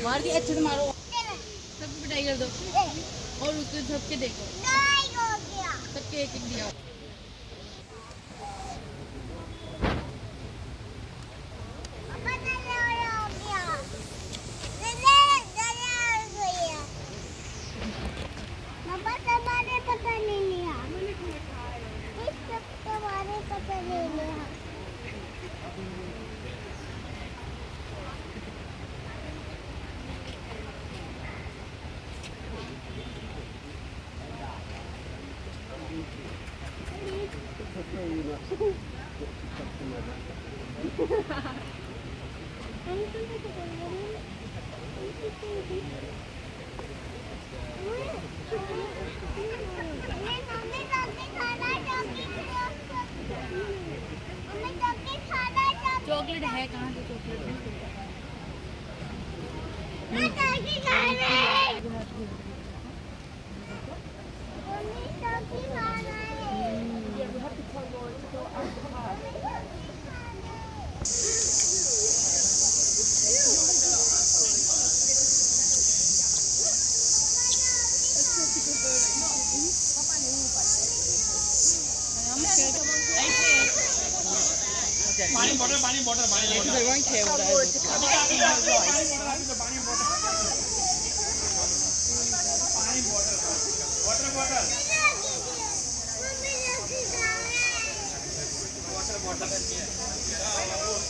मार दिया अच्छे से मारो सबको पिटाई कर दो और उसको सबके देखो सबके एक एक दिया चॉकलेट है कहाँ से चॉकलेट पानी बॉटल